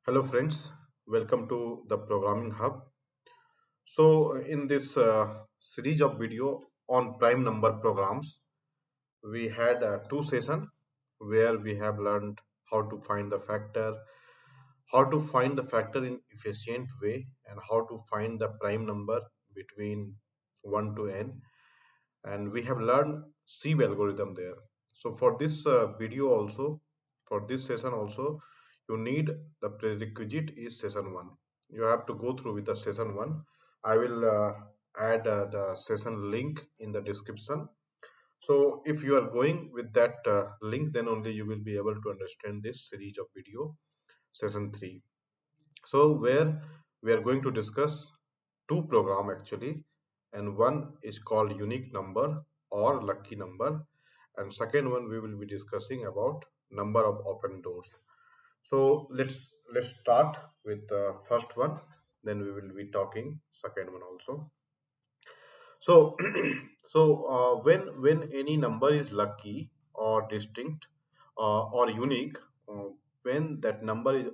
Hello friends, welcome to the Programming Hub. So in this series of video on prime number programs, we had two sessions where we have learned how to find the factor, how to find the factor in efficient way, and how to find the prime number between 1 to n, and we have learned sieve algorithm there. So for this video also, for this session also, you need the prerequisite is session 1. You have to go through with the session 1. I will add the session link in the description. So if you are going with that link, then only you will be able to understand this series of video session 3. So where we are going to discuss two program actually, and one is called unique number or lucky number, and second one we will be discussing about number of open doors. So let's start with the first one, then we will be talking second one also. So when any number is lucky or distinct or unique, uh, when that number is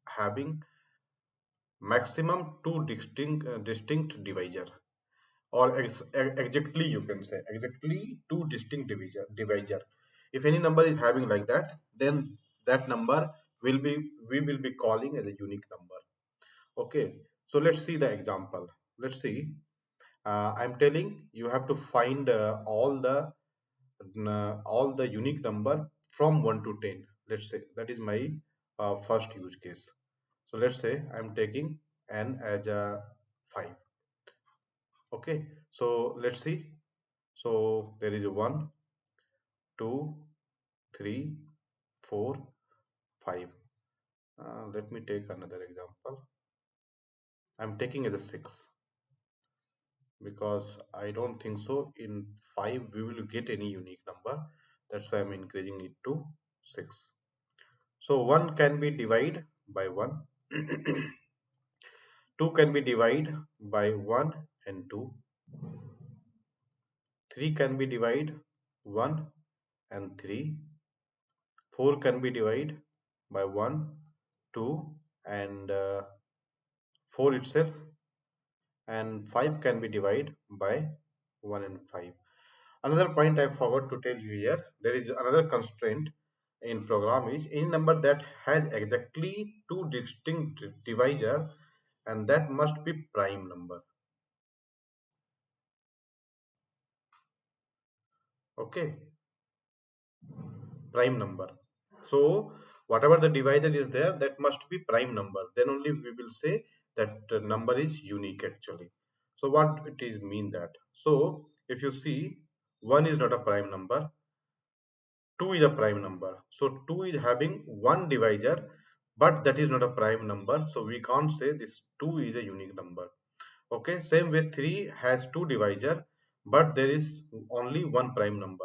having maximum two distinct divisor, or exactly, you can say exactly two distinct divisor. If any number is having like that, then that number will be, we will be calling as a unique number. Okay, so let's see the example. Let's see. I'm telling you have to find all the unique number from 1 to 10. Let's say that is my first use case. So let's say I'm taking n as a 5. Okay, so let's see. So there is a 1, 2, 3, 4, 5. Let me take another example. I'm taking as a 6 because I don't think so in 5 we will get any unique number. That's why I'm increasing it to 6. So 1 can be divided by 1. 2 can be divided by 1 and 2. 3 can be divided 1 and 3. 4 can be divided by 1, 2 and 4 itself, and 5 can be divided by 1 and 5. Another point I forgot to tell you here, there is another constraint in program is any number that has exactly two distinct divisor, and that must be prime number. Okay, prime number. So whatever the divisor is there, that must be prime number. Then only we will say that number is unique actually. So what it is mean that? So if you see, 1 is not a prime number, 2 is a prime number. So 2 is having one divisor, but that is not a prime number. So we can't say this 2 is a unique number. Okay, same way 3 has two divisor, but there is only one prime number.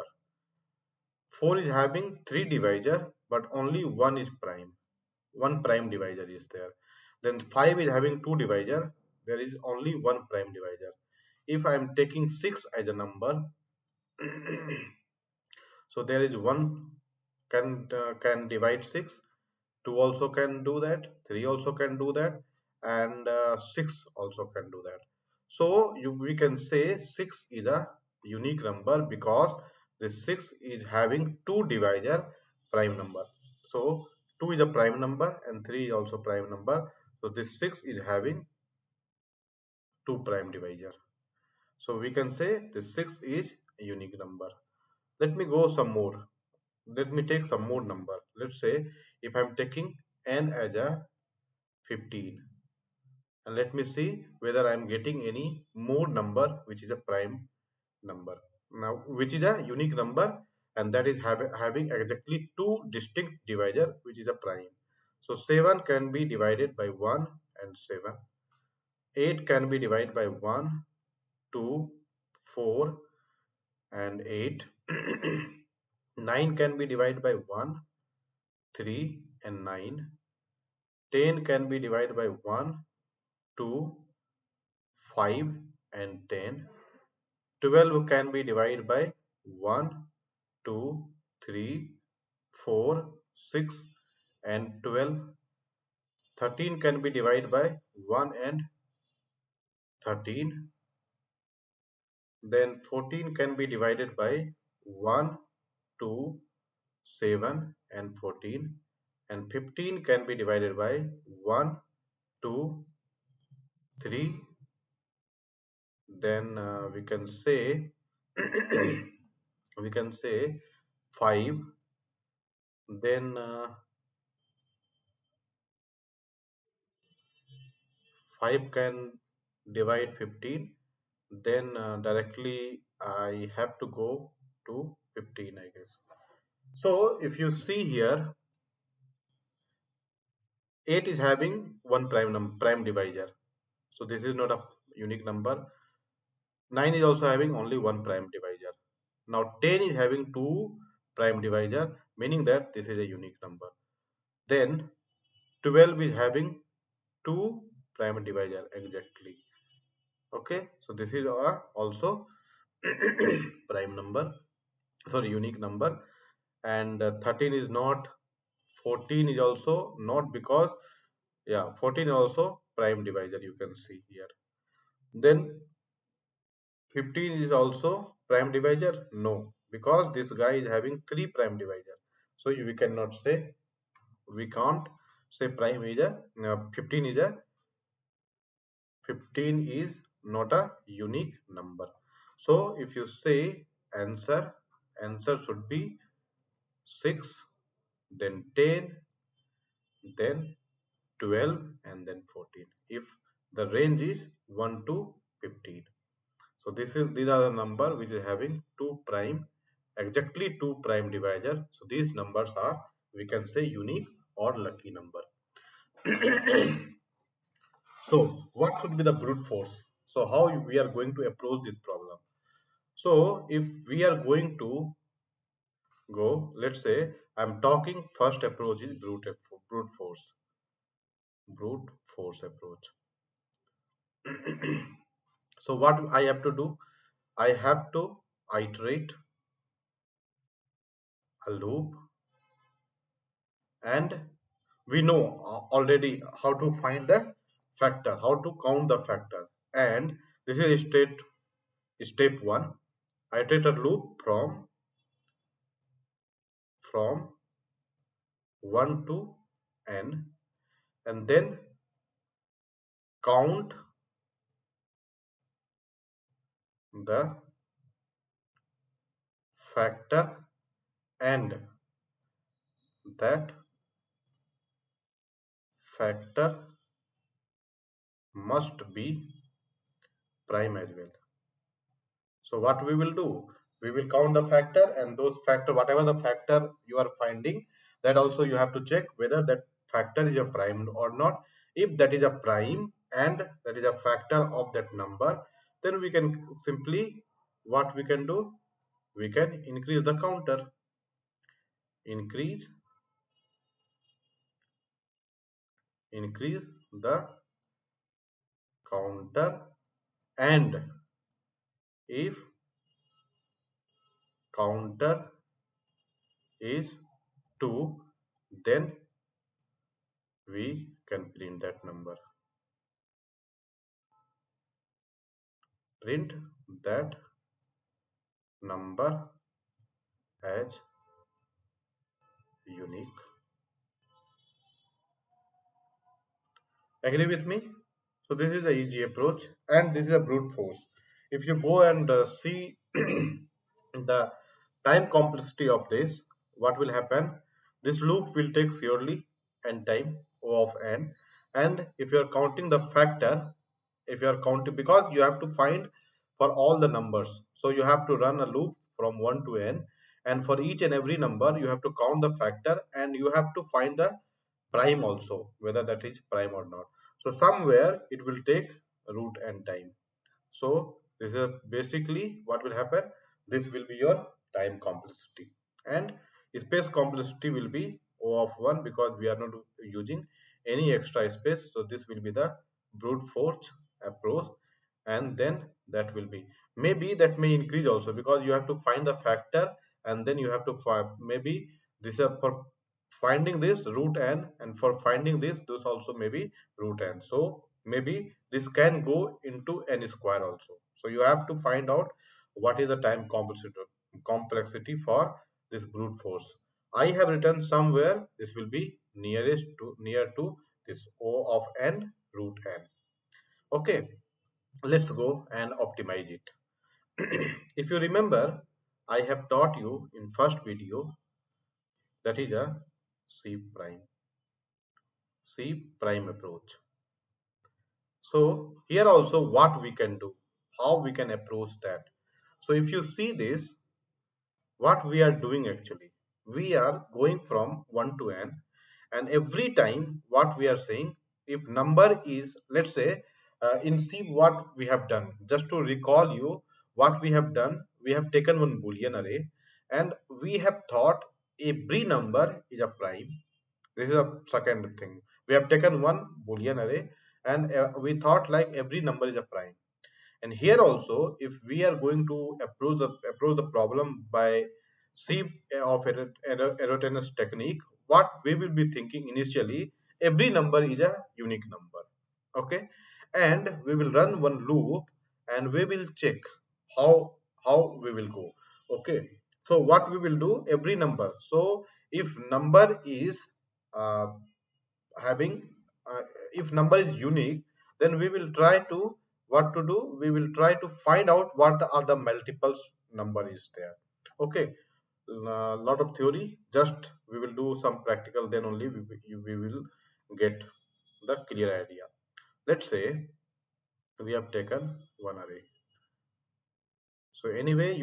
4 is having three divisor, but only one is prime. One prime divisor is there. Then 5 is having two divisor, there is only one prime divisor. If I am taking 6 as a number, so there is one can divide 6, 2 also can do that, 3 also can do that, and 6 also can do that. So we can say 6 is a unique number because the 6 is having two divisor prime number. So 2 is a prime number and 3 is also prime number. So this 6 is having two prime divisor. So we can say this 6 is a unique number. Let me go some more. Let me take some more number. Let's say if I'm taking n as a 15, and let me see whether I'm getting any more number which is a prime number. Now which is a unique number, and that is having exactly two distinct divisor which is a prime. So 7 can be divided by 1 and 7. 8 can be divided by 1, 2, 4 and 8. 9 can be divided by 1, 3 and 9. 10 can be divided by 1, 2, 5 and 10. 12 can be divided by 1, 2, 3, 4, 6 and 12. 13 can be divided by 1 and 13. Then 14 can be divided by 1, 2, 7 and 14. And 15 can be divided by 1, 2, 3. Then we can say we can say 5. Then 5 can divide 15. Then directly I have to go to 15, I guess. So if you see here, 8 is having one prime divisor. So this is not a unique number. 9 is also having only one prime divisor. Now 10 is having two prime divisor, meaning that this is a unique number. Then 12 is having two prime divisor exactly. Okay, so this is also prime number, sorry, unique number. And 13 is not, 14 is also not, because yeah, 14 is also prime divisor, you can see here. Then 15 is also prime divisor, no, because this guy is having three prime divisor, so we cannot say, we can't say prime is a 15 is not a unique number. So if you say answer should be 6, then 10, then 12, and then 14 if the range is 1 to 15. So these are the number which is having two prime, exactly two prime divisor. So these numbers are, we can say, unique or lucky number. So what should be the brute force? So how we are going to approach this problem? So if we are going to go, let's say I'm talking first approach is brute force approach. So what I have to do? I have to iterate a loop, and we know already how to find the factor, how to count the factor. And this is step 1. Iterate a loop from 1 to n, and then count the factor, and that factor must be prime as well. So what we will do, we will count the factor, and those factor, whatever the factor you are finding, that also you have to check whether that factor is a prime or not. If that is a prime and that is a factor of that number, then we can simply, what we can do, we can increase the counter, increase the counter, and if counter is 2, then we can print that number, print that number as unique. Agree with me? So this is the easy approach, and this is a brute force. If you go and see the time complexity of this, what will happen, this loop will take surely n time, O of n. And if you are counting the factor, if you are counting, because you have to find for all the numbers, so you have to run a loop from 1 to n, and for each and every number you have to count the factor, and you have to find the prime also, whether that is prime or not. So somewhere it will take root n time. So this is basically what will happen. This will be your time complexity, and space complexity will be O of 1, because we are not using any extra space. So this will be the brute force approach, and then that will be, maybe that may increase also, because you have to find the factor, and then you have to find, maybe this is for finding this root n, and for finding this also maybe root n. So maybe this can go into n square also. So you have to find out what is the time complexity for this brute force. I have written somewhere this will be near to this O of n root n. Okay, let's go and optimize it. If you remember, I have taught you in first video, that is a C prime approach. So here also what we can do, how we can approach that. So if you see this, what we are doing actually, we are going from 1 to n, and every time what we are saying, if number is, let's say, in C what we have done, just to recall you what we have done, we have taken one boolean array and we have thought every number is a prime. This is a second thing. We have taken one boolean array and we thought like every number is a prime. And here also, if we are going to approach the problem by C of Erotenous technique, what we will be thinking initially, every number is a unique number. Okay, and we will run one loop and we will check how we will go. Okay, so what we will do, every number. So if number is uh, having uh, if number is unique, then we will try to, what to do, we will try to find out what are the multiples number is there. Okay, lot of theory, just we will do some practical, then only we will get the clear idea. Let's say we have taken one array. So anyway,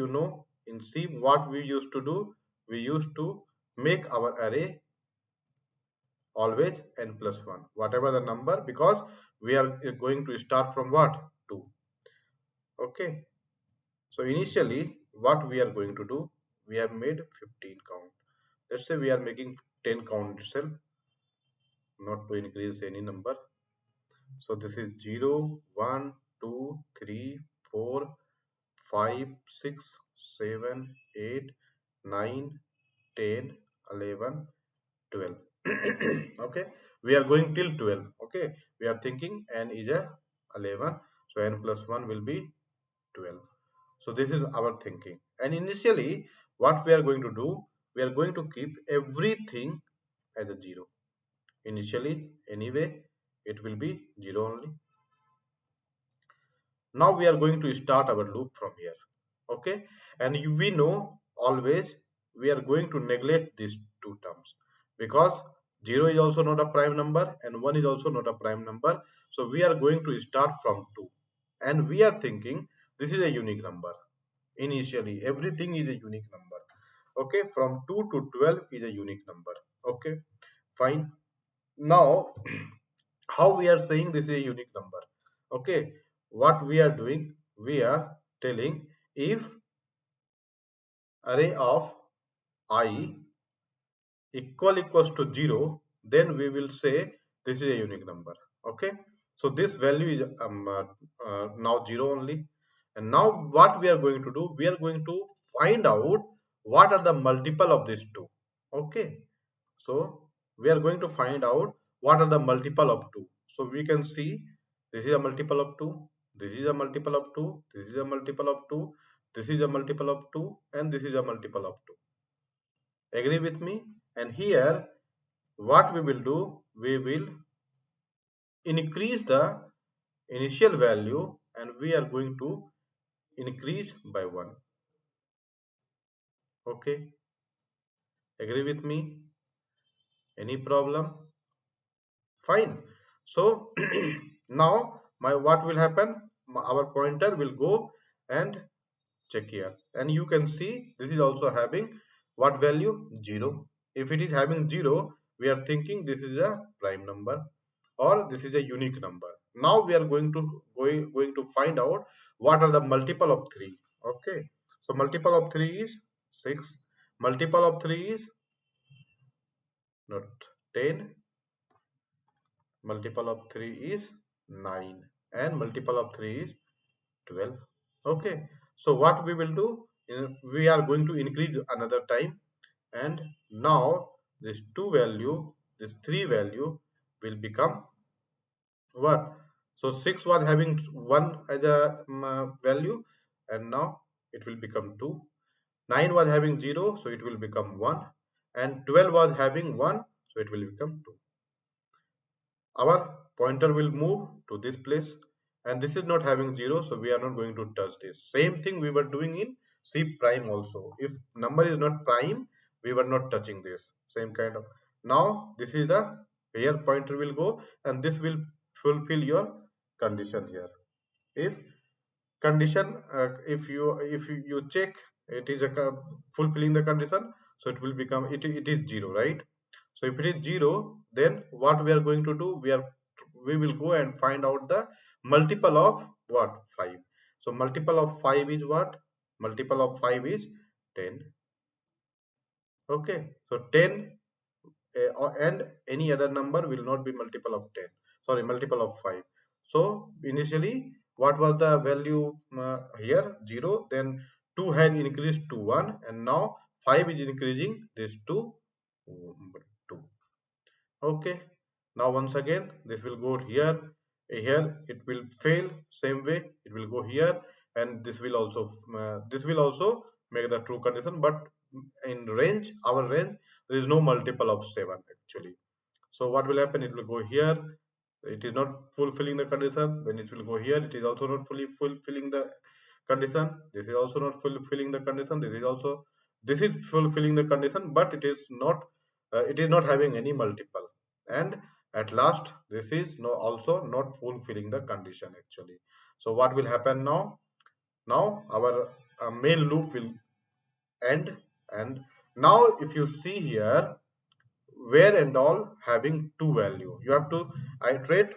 in C what we used to do, we used to make our array always n plus 1, whatever the number, because we are going to start from what, 2. Okay, so initially what we are going to do, we have made 15 count. Let's say we are making 10 count itself, not to increase any number. So this is 0 1 2 3 4 5 6 7 8 9 10 11 12. Okay, we are going till 12. Okay, we are thinking n is a 11, so n plus 1 will be 12. So this is our thinking, and initially what we are going to do, we are going to keep everything as a 0 initially. Anyway, it will be 0 only. Now we are going to start our loop from here. Okay, and we know always we are going to neglect these two terms, because 0 is also not a prime number and 1 is also not a prime number. So we are going to start from 2, and we are thinking this is a unique number. Initially everything is a unique number. Okay, from 2 to 12 is a unique number. Okay, fine. Now how we are saying this is a unique number? Okay, what we are doing, we are telling if array of I equals to 0, then we will say this is a unique number. Okay, so this value is now 0 only. And now what we are going to do, we are going to find out what are the multiple of these two. Okay, so we are going to find out what are the multiple of 2. So we can see this is a multiple of 2, this is a multiple of 2, this is a multiple of 2, this is a multiple of 2, and this is a multiple of 2. Agree with me? And here what we will do, we will increase the initial value and we are going to increase by 1. Okay, agree with me? Any problem? Fine. So now what will happen, our pointer will go and check here, and you can see this is also having what value, 0. If it is having 0, we are thinking this is a prime number or this is a unique number. Now we are going to find out what are the multiple of 3. Okay, so multiple of 3 is 6, multiple of 3 is not 10, multiple of 3 is 9, and multiple of 3 is 12. Okay, so what we will do, we are going to increase another time, and now this 2 value, this 3 value will become what? So 6 was having 1 as a value, and now it will become 2. 9 was having 0, so it will become 1, and 12 was having 1, so it will become 2. Our pointer will move to this place, and this is not having 0, so we are not going to touch this. Same thing we were doing in C prime also. If number is not prime, we were not touching this. Same kind of. Now this is the, here pointer will go, and this will fulfill your condition here. If condition, if you check it is fulfilling the condition, so it will become, it is 0, right? So if it is 0, then what we are going to do, we will go and find out the multiple of what? 5. So multiple of 5 is what? Multiple of 5 is 10. Okay, so 10, and any other number will not be multiple of 10, sorry, multiple of 5. So initially what was the value here? 0. Then 2 had increased to 1, and now 5 is increasing this to 2. Okay, now once again this will go here, here it will fail, same way it will go here, and this will also make the true condition. But in range, our range, there is no multiple of 7 actually. So what will happen? It will go here, it is not fulfilling the condition. When it will go here, it is also not fully fulfilling the condition. This is also not fulfilling the condition. This is fulfilling the condition, but it is not having any multiple. And at last, this is no also not fulfilling the condition actually. So what will happen now? Now our main loop will end, and now if you see here, where and all having two value, you have to iterate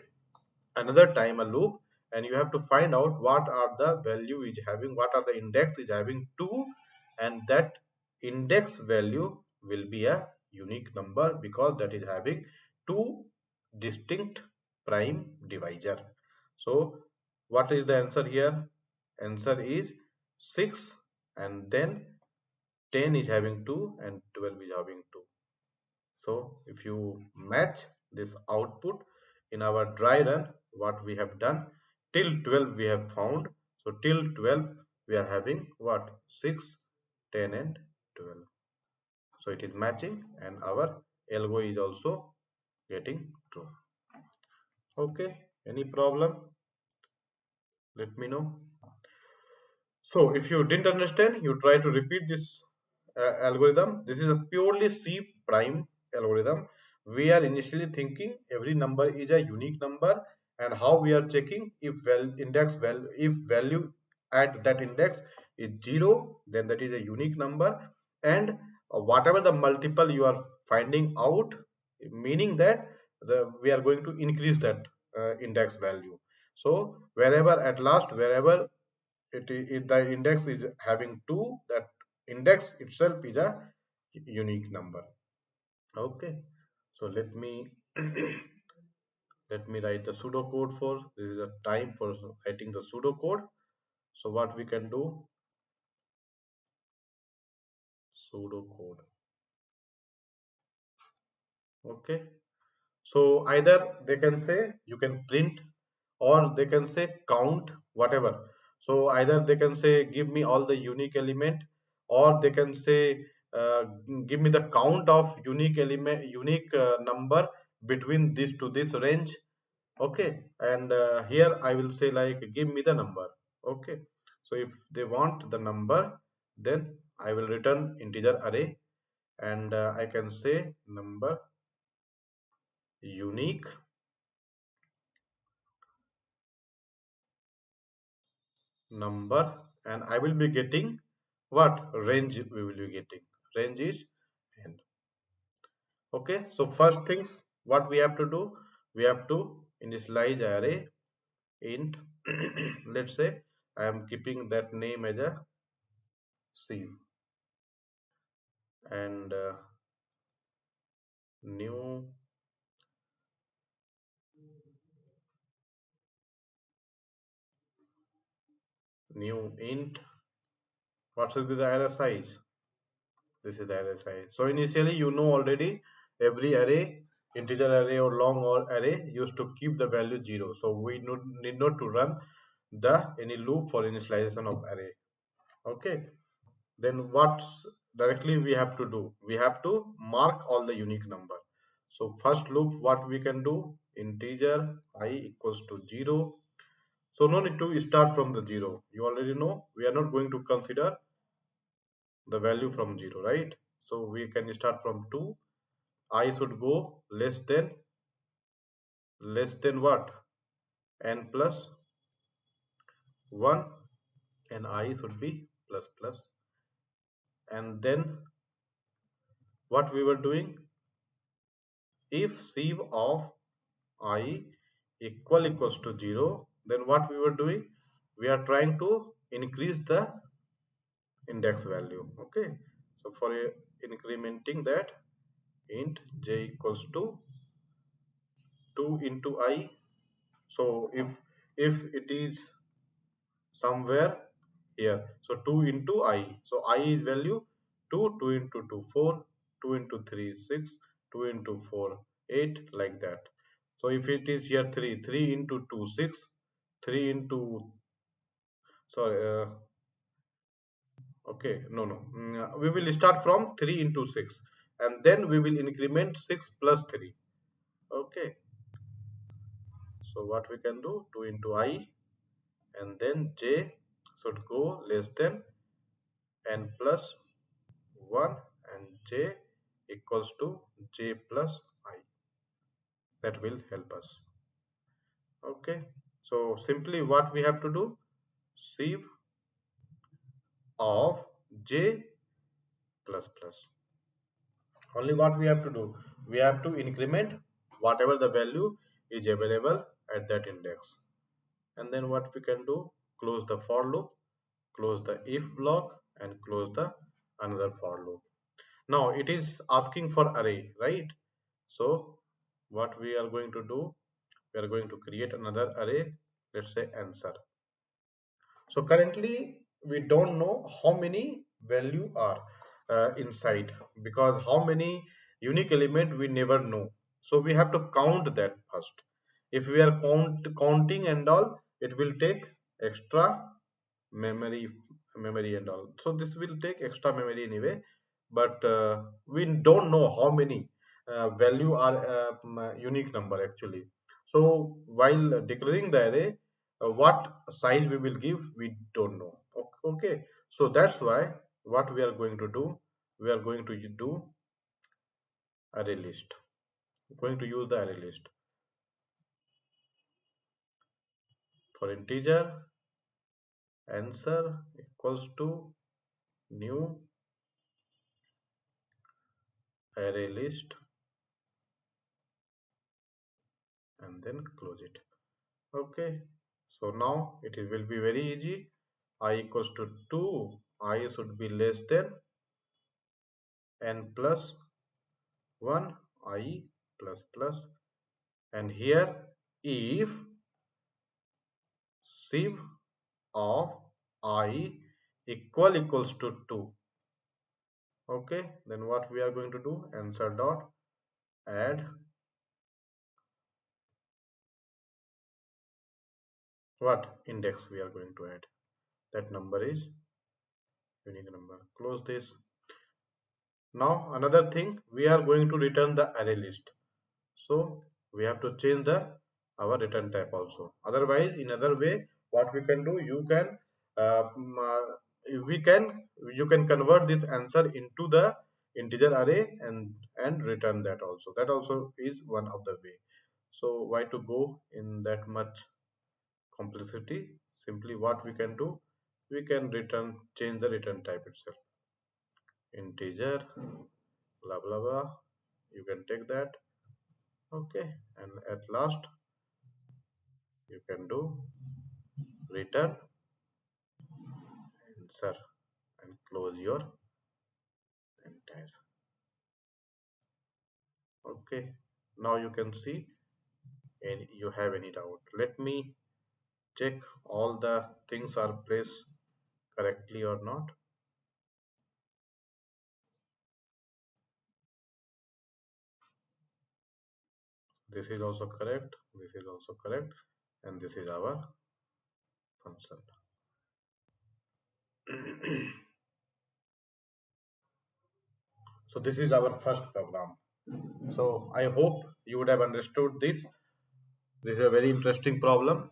another time a loop, and you have to find out what are the value is having, what are the index is having 2, and that index value will be a unique number because that is having two distinct prime divisor. So what is the answer here? Answer is 6, and then 10 is having 2, and 12 is having 2. So if you match this output in our dry run, what we have done, till 12 we have found. So till 12 we are having what? 6, 10 and 12. So it is matching, and our algo is also getting true. Okay, any problem? Let me know. So if you didn't understand, you try to repeat this algorithm. This is a purely C prime algorithm. We are initially thinking every number is a unique number, and how we are checking if if value at that index is 0, then that is a unique number, and whatever the multiple you are finding out, meaning that we are going to increase that index value. So wherever at last, wherever the index is having 2, that index itself is a unique number. Okay, so let me let me write the pseudocode. For this is a time for writing the pseudocode. So what we can do, pseudocode. Okay, so either they can say you can print, or they can say count, whatever. So either they can say give me all the unique element, or they can say give me the count of unique number between this to this range. Okay, and here I will say like give me the number. Okay, so if they want the number, then I will return integer array, and I can say number unique number, and I will be getting what range we will be getting. Range is n. Okay, so first thing what we have to do, we have to initialize array int. Let's say I am keeping that name as a C, and new int. What should be the array size? This is the array size. So initially you know already every array, integer array or long or array used to keep the value 0. So we need not to run the any loop for initialization of array. Okay. Then what's directly we have to do? We have to mark all the unique number. So first loop what we can do, integer I equals to 0. So no need to start from the 0. You already know we are not going to consider the value from 0, right? So we can start from 2. I should go less than what? N plus 1, and I should be plus plus. And then what we were doing, if sieve of I equals to 0, then what we were doing, we are trying to increase the index value. Okay, so for incrementing that, int j equals to 2 into I. So if it is somewhere here, so 2 into I, so I is value 2, 2 into 2 4, 2 into 3 6, 2 into 4 8, like that. So if it is here 3, 3 into 2 6, 3 into, sorry, okay, no, we will start from 3 into 6, and then we will increment 6 plus 3. Okay, so what we can do, 2 into I, and then j should go less than n plus 1, and j equals to j plus I. That will help us. Okay, so simply what we have to do, sieve of j plus plus. Only what we have to do, we have to increment whatever the value is available at that index. And then what we can do, close the for loop, close the if block, and close the another for loop. Now it is asking for array, right? So what we are going to do, we are going to create another array. Let's say answer. So currently we don't know how many value are inside, because how many unique element we never know. So we have to count that first. If we are counting and all, it will take extra memory memory and all. So this will take extra memory anyway, but we don't know how many value are unique number actually. So while declaring the array, what size we will give, we don't know. Okay, so that's why what we are going to do, we are going to do array list. We're going to use the array list for integer. Answer equals to new array list, and then close it. Okay, so now it will be very easy. I equals to 2, I should be less than n plus 1, I plus plus. And here, if sieve of I equals to 2. Okay, then what we are going to do, answer dot add what index we are going to add. That number is unique number. Close this. Now another thing, we are going to return the array list. So we have to change the our return type also. Otherwise, in other way, what we can do, you can uh, mm, uh, we can you can convert this answer into the integer array and return that also. That also is one of the way. So why to go in that much complexity? Simply what we can do, we can change the return type itself. Integer blah blah blah. You can take that. Okay, and at last you can do return answer and close your entire. Okay, now you can see, and you have any doubt, let me check all the things are placed correctly or not. This is also correct, this is also correct, and this is our function. So this is our first program. So I hope you would have understood this. This is a very interesting problem,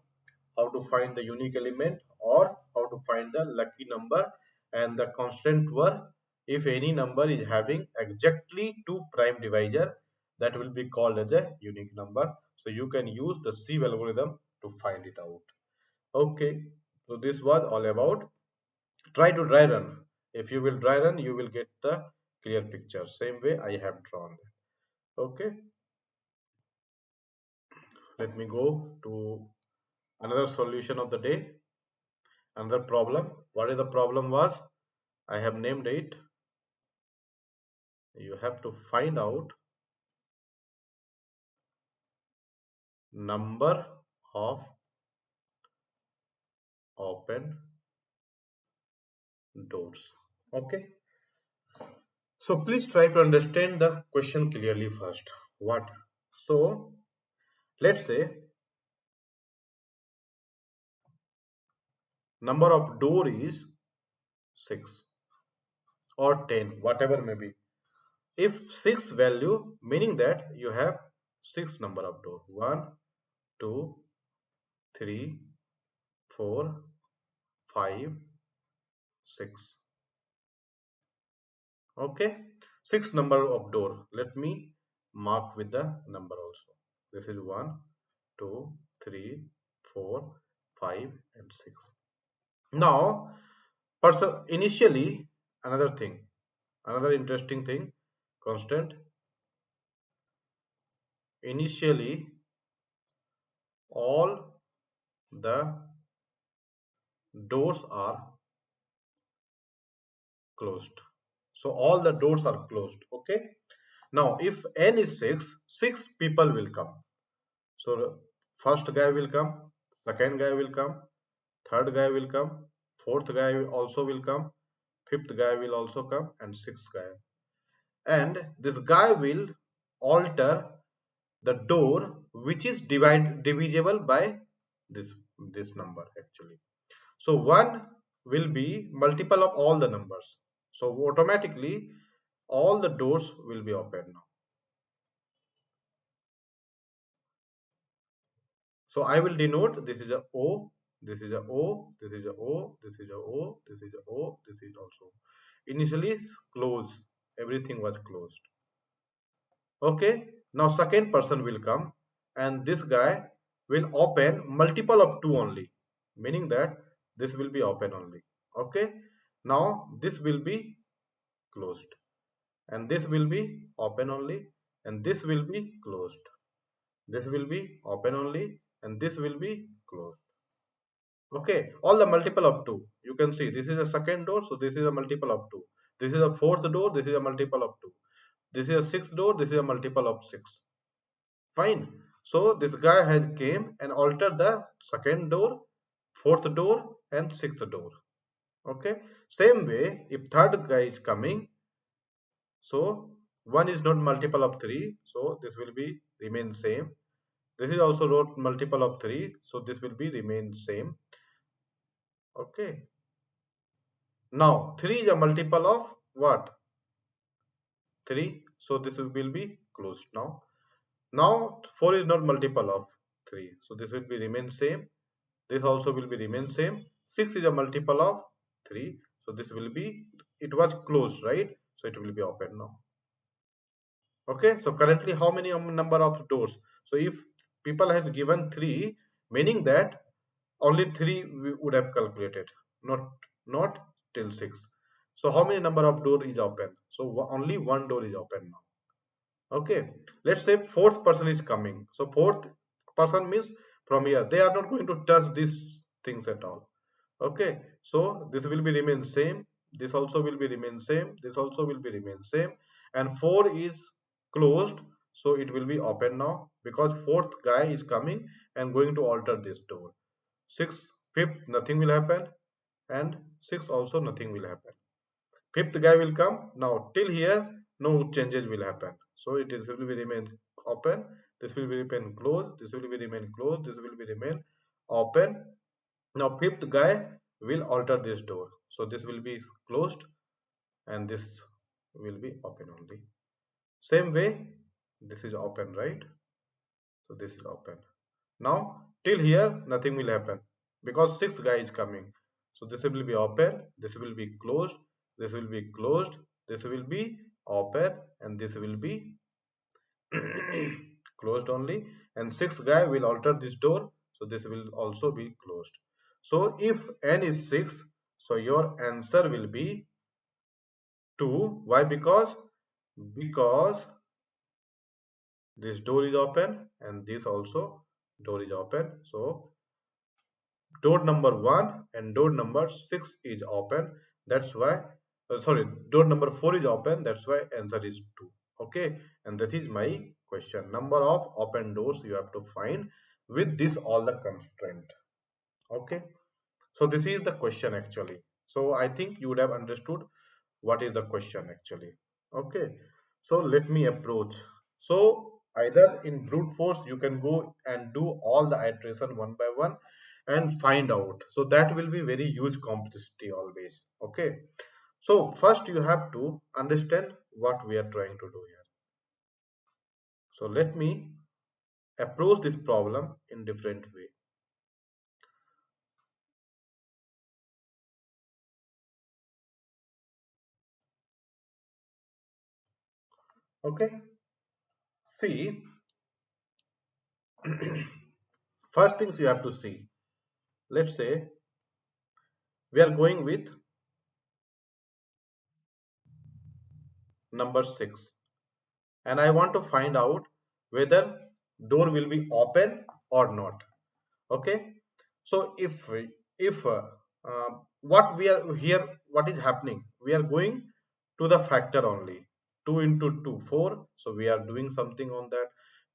how to find the unique element or how to find the lucky number. And the constant were, if any number is having exactly two prime divisor, that will be called as a unique number. So you can use the sieve algorithm to find it out. Okay, so this was all about. Try to dry run. If you will dry run, you will get the clear picture. Same way I have drawn that. Okay, let me go to another solution of the day. Another problem. What is the problem was? I have named it. You have to find out number of open doors. Okay. So please try to understand the question clearly first. What? So let's say number of door is 6 or 10, whatever may be. If 6 value, meaning that you have 6 number of door. 1, 2, 3, 4, 5, 6. Okay, 6 number of door. Let me mark with the number also. This is 1, 2, 3, 4, 5 and 6. Now person initially, another thing, another interesting thing, constant, initially all the doors are closed. So all the doors are closed. Okay, now if n is 6, 6 people will come. So first guy will come, second guy will come, third guy will come, fourth guy also will come, fifth guy will also come, and sixth guy. And this guy will alter the door which is divisible by this number actually. So 1 will be multiple of all the numbers. So automatically all the doors will be open now. So I will denote this is a O, this is a O, this is a O, this is a O, this is a O, this is also. Initially closed, everything was closed. Okay, now second person will come and this guy will open multiple of 2 only, meaning that this will be open only. Okay, now this will be closed and this will be open only and this will be closed. This will be open only and this will be closed. Okay, all the multiple of 2. You can see this is a second door, so this is a multiple of 2. This is a fourth door, this is a multiple of 2. This is a sixth door, this is a multiple of 6. Fine. So this guy has came and altered the second door, fourth door and sixth door. Okay. Same way, if third guy is coming, so 1 is not multiple of 3, so this will be remain same. This is also not multiple of 3, so this will be remain same. Okay. Now 3 is a multiple of what? 3. So this will be closed now. Now 4 is not multiple of 3. So this will be remain same. This also will be remain same. 6 is a multiple of 3. So this will be, it was closed, right? So it will be open now. Okay. So currently how many number of doors? So if people have given 3, meaning that only 3 we would have calculated, not till 6. So how many number of door is open? So only one door is open now. Okay, let's say fourth person is coming. So fourth person means from here they are not going to touch these things at all. Okay, so this will be remain same, this also will be remain same, this also will be remain same, and 4 is closed, so it will be open now because fourth guy is coming and going to alter this door. 6, fifth, nothing will happen, and 6 also nothing will happen. Fifth guy will come. Now till here no changes will happen, so it will be remain open. this will be remain closed, this will be remain closed, this will be remain open. Now fifth guy will alter this door, so this will be closed and this will be open only. Same way, this is open, right? So this is open. Now till here nothing will happen because sixth guy is coming. So this will be open, this will be closed, this will be closed, this will be open, and this will be closed only, and sixth guy will alter this door, so this will also be closed. So if n is 6, so your answer will be 2. Why? Because this door is open and this also door is open. So door number 1 and door number 6 is open. That's why, sorry, door number 4 is open. That's why answer is 2. Okay, and that is my question. Number of open doors you have to find with this all the constraint. Okay, so this is the question actually. So I think you would have understood what is the question actually. Okay, so let me approach. So either in brute force you can go and do all the iteration one by one and find out. So that will be very huge complexity always. Okay, so first you have to understand what we are trying to do here. So let me approach this problem in different way. Okay, see, first things you have to see. Let's say we are going with number 6 and I want to find out whether door will be open or not. Okay, so if what we are here, what is happening, we are going to the factor only. 2 into 2 4, so we are doing something on that.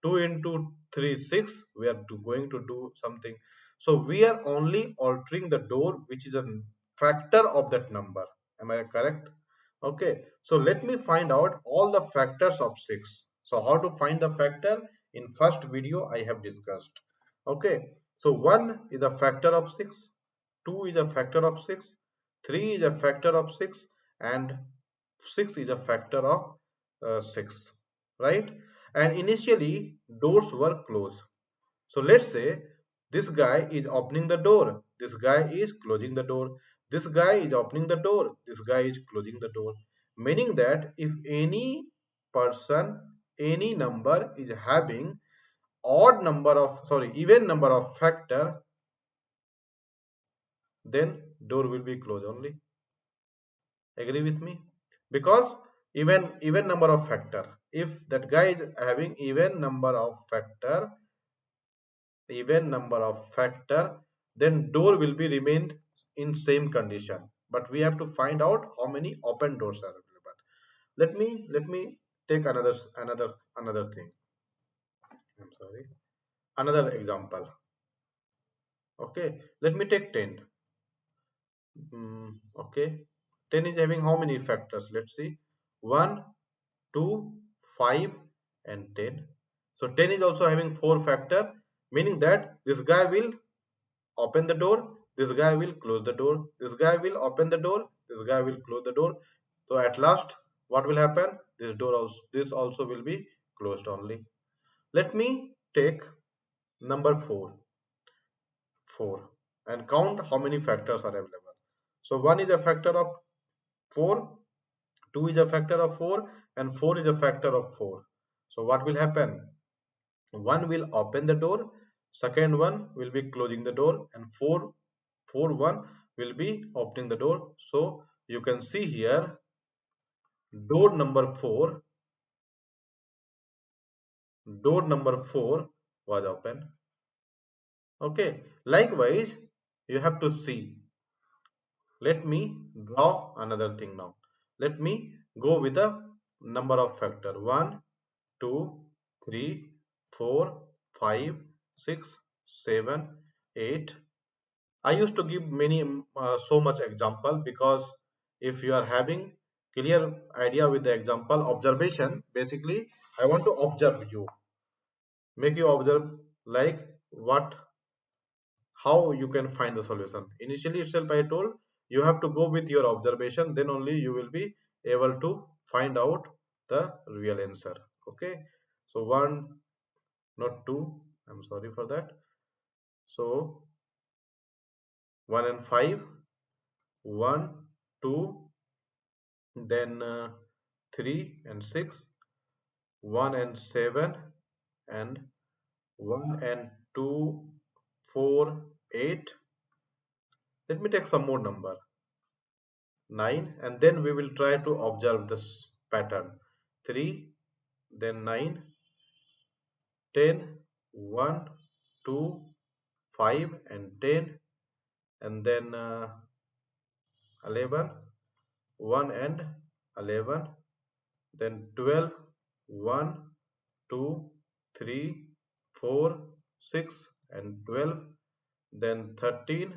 2 into 3 6, we are going to do something. So we are only altering the door which is a factor of that number. Am I correct? Okay, so let me find out all the factors of 6. So how to find the factor? In first video I have discussed. Okay, so 1 is a factor of 6, 2 is a factor of 6, 3 is a factor of 6, and 6 is a factor of 6, right? And initially doors were closed. So let's say this guy is opening the door, this guy is closing the door, this guy is opening the door, this guy is closing the door. Meaning that if any person, any number is having odd number of, sorry, even number of factor, then door will be closed only. Agree with me? Because even number of factor, if that guy is having even number of factor, then door will be remained in same condition. But we have to find out how many open doors are available. Let me take another thing. I'm sorry, another example. Okay, let me take 10. Okay, 10 is having how many factors? Let's see, 1, 2, 5, and 10. So 10 is also having 4 factor, meaning that this guy will open the door, this guy will close the door, this guy will open the door, this guy will close the door. So at last, what will happen? This also will be closed only. Let me take number 4 and count how many factors are available. So 1 is a factor of 4, 2 is a factor of 4, and 4 is a factor of 4. So what will happen? One will open the door, second one will be closing the door, and 1 will be opening the door. So you can see here door number 4 was open. Okay, likewise you have to see. Let me draw another thing now. Let me go with the number of factor 1, 2, 3, 4, 5, 6, 7, 8. I used to give many so much example because if you are having clear idea with the example observation, basically I want to observe you. make you observe like what, how you can find the solution. Initially itself I told you have to go with your observation, then only you will be able to find out the real answer. Okay, so 1, not 2, I'm sorry for that. So 1 and 5, 1, 2, then 3 and 6, 1 and 7, and 1 and 2, 4, 8. Let me take some more number, 9, and then we will try to observe this pattern. 3, then 9, 10, 1, 2, 5, and 10, and then 11, 1 and 11, then 12, 1, 2, 3, 4, 6, and 12, then 13,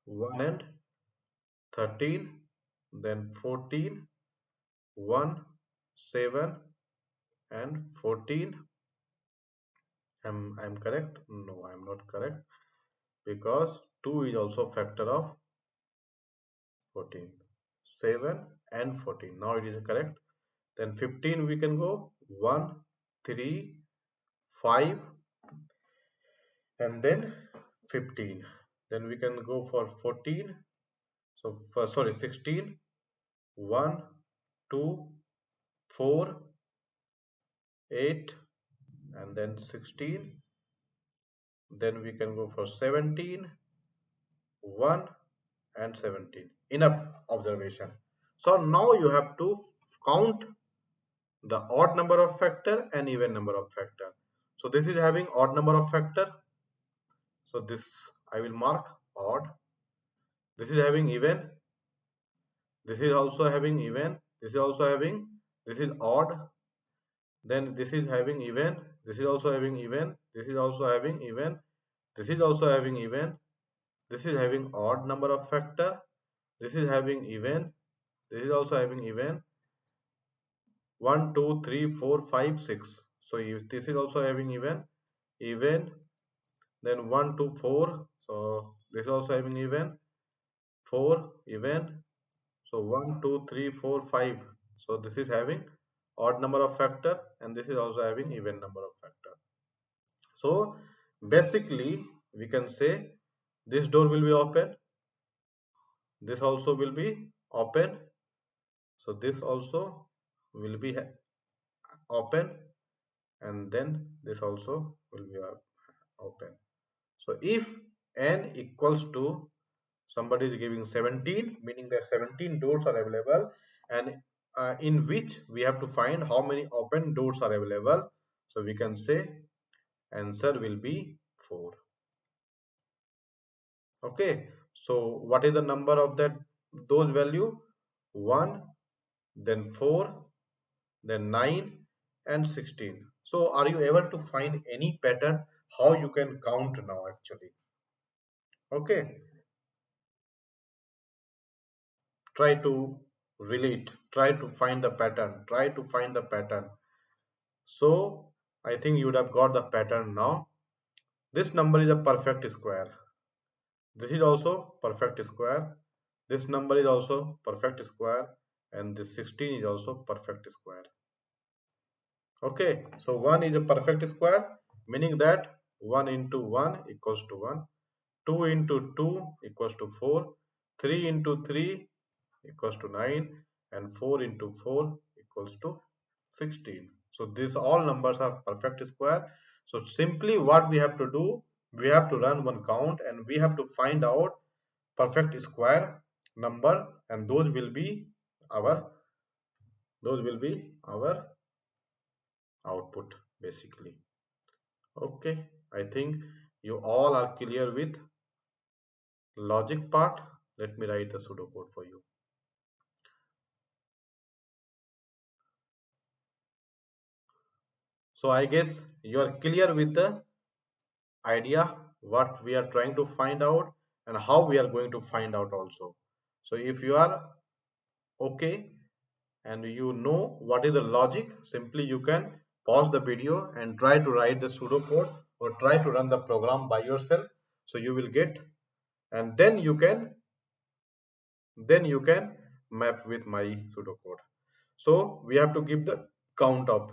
1 and 13, then 14, 1, 7, and 14. I'm correct? No, I'm not correct, because 2 is also factor of 14. 7 and 14. Now it is correct. Then 15 we can go 1, 3, 5, and then 15. Then we can go for 14. So sorry, 16, 1, 2, 4, 8, and then 16. Then we can go for 17, 1, and 17. Enough observation. So now you have to count the odd number of factor and even number of factor. So this is having odd number of factor. So this I will mark odd. This is having even. This is also having even. This is also having. This is odd. Then this is having even. This is also having even. This is also having even. This is also having even. This is having odd number of factor. This is having even. This is also having even. 1, 2, 3, 4, 5, 6. So if this is also having even, then 1, 2, 4. So this is also having even, 4, even. So 1, 2, 3, 4, 5. So this is having odd number of factor, and this is also having even number of factor. So basically we can say this door will be open, this also will be open, so this also will be open, and then this also will be open. So if n equals to, somebody is giving 17, meaning that 17 doors are available, and in which we have to find how many open doors are available. So we can say answer will be 4. Okay, so what is the number of that, those value? 1, then 4, then 9, and 16. So are you able to find any pattern how you can count now actually? Okay, try to relate, try to find the pattern, try to find the pattern. So I think you would have got the pattern now. This number is a perfect square. This is also perfect square. This number is also perfect square, and this 16 is also perfect square. Okay, so 1 is a perfect square, meaning that 1 into 1 equals to 1, 2 into 2 equals to 4, 3 into 3 equals to 9, and 4 into 4 equals to 16. So these all numbers are perfect square. So simply what we have to do, we have to run one count, and we have to find out perfect square number, and our those will be our output basically. Okay, I think you all are clear with logic part. Let me write the pseudocode for you. So I guess you are clear with the idea what we are trying to find out and how we are going to find out also. So if you are okay and you know what is the logic, simply you can pause the video and try to write the pseudocode or try to run the program by yourself. So you will get, and then you can map with my pseudocode. So we have to give the count of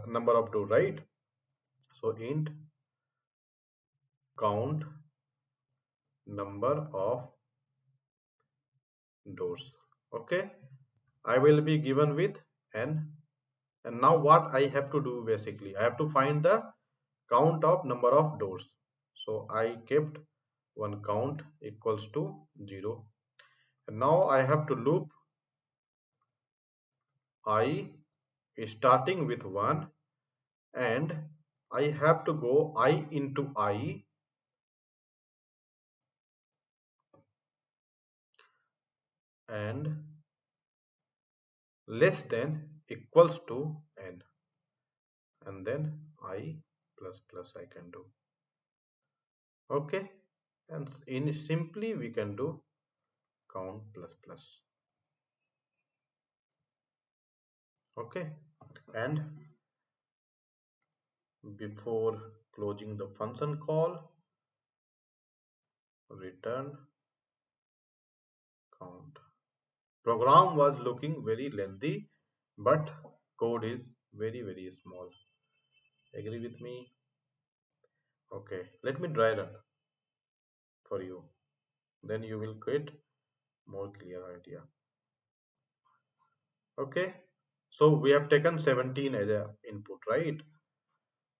number of door, right? So int count number of doors. Okay, I will be given with n. And now what I have to do, basically I have to find the count of number of doors. So I kept one count equals to 0, and now I have to loop I starting with 1, and I have to go I into I, and less than equals to n, and then I plus plus I can do. Okay, and in simply we can do count plus plus. Okay, and before closing the function call, return count. Program was looking very lengthy, but code is very small. Agree with me? Okay, let me try run for you, then you will get more clear idea. Okay, so we have taken 17 as a input, right?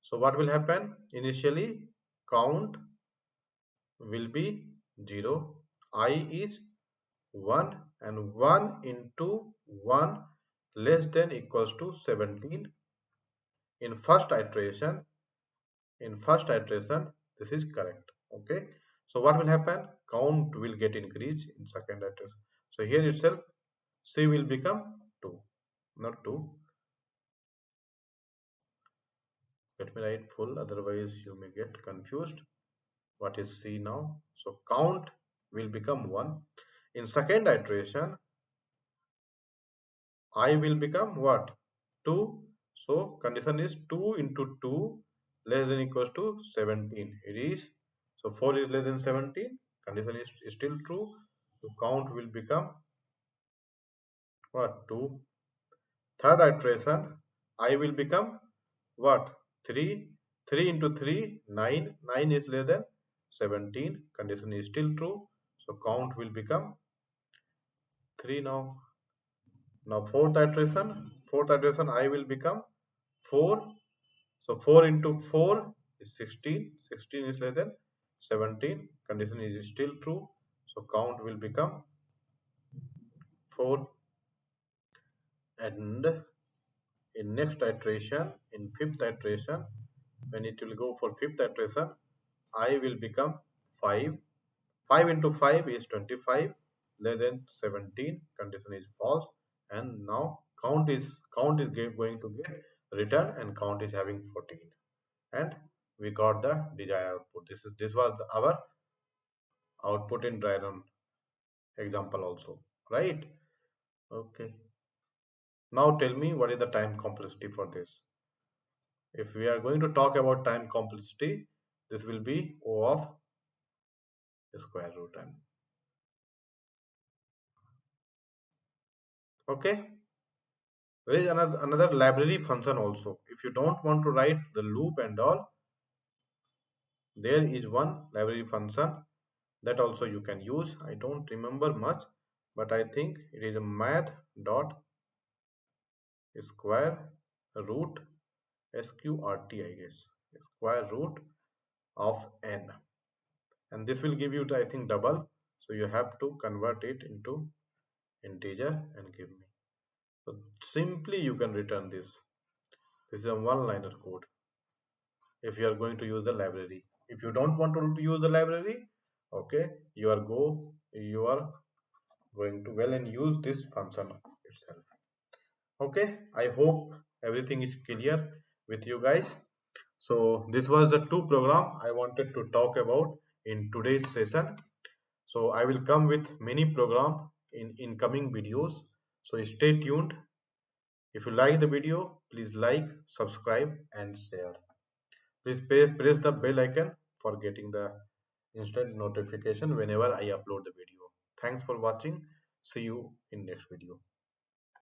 So what will happen? Initially count will be 0, I is 1, and 1 into 1 less than equals to 17 in first iteration. This is correct. Okay, so what will happen? Count will get increased in second iteration. So here itself C will become 2, not 2. Let me write full, otherwise you may get confused. What is C now? So count will become 1. In second iteration I will become what? 2. So condition is 2 into 2 less than equals to 17. It is, so 4 is less than 17. Condition is still true. So count will become what? 2. Third iteration I will become what? 3. 3 into 3 9. 9 is less than 17. Condition is still true. So count will become 3 now. Now fourth iteration I will become 4. So 4 into 4 is 16. 16 is less than 17. Condition is still true. So count will become 4. And in next iteration, in fifth iteration, when it will go for fifth iteration, I will become 5. 5 into 5 is 25, less than 17. Condition is false. And now count is going to get return, and count is having 14. And we got the desired output. This was our output in dry run example also, right? Okay, now tell me what is the time complexity for this. If we are going to talk about time complexity, this will be O of square root n. Okay, there is another library function also. If you don't want to write the loop and all, there is one library function that also you can use. I don't remember much, but I think it is a math dot square root sqrt, I guess, square root of n, and this will give you the, I think, double. So you have to convert it into integer and give me. So simply you can return this. This is a one-liner code if you are going to use the library. If you don't want to use the library, okay, you are going to well and use this function itself. Okay, I hope everything is clear with you guys. So this was the two program I wanted to talk about in today's session. So I will come with many program in incoming videos. So stay tuned. If you like the video, please like, subscribe and share. Please press the bell icon for getting the instant notification whenever I upload the video. Thanks for watching. See you in next video.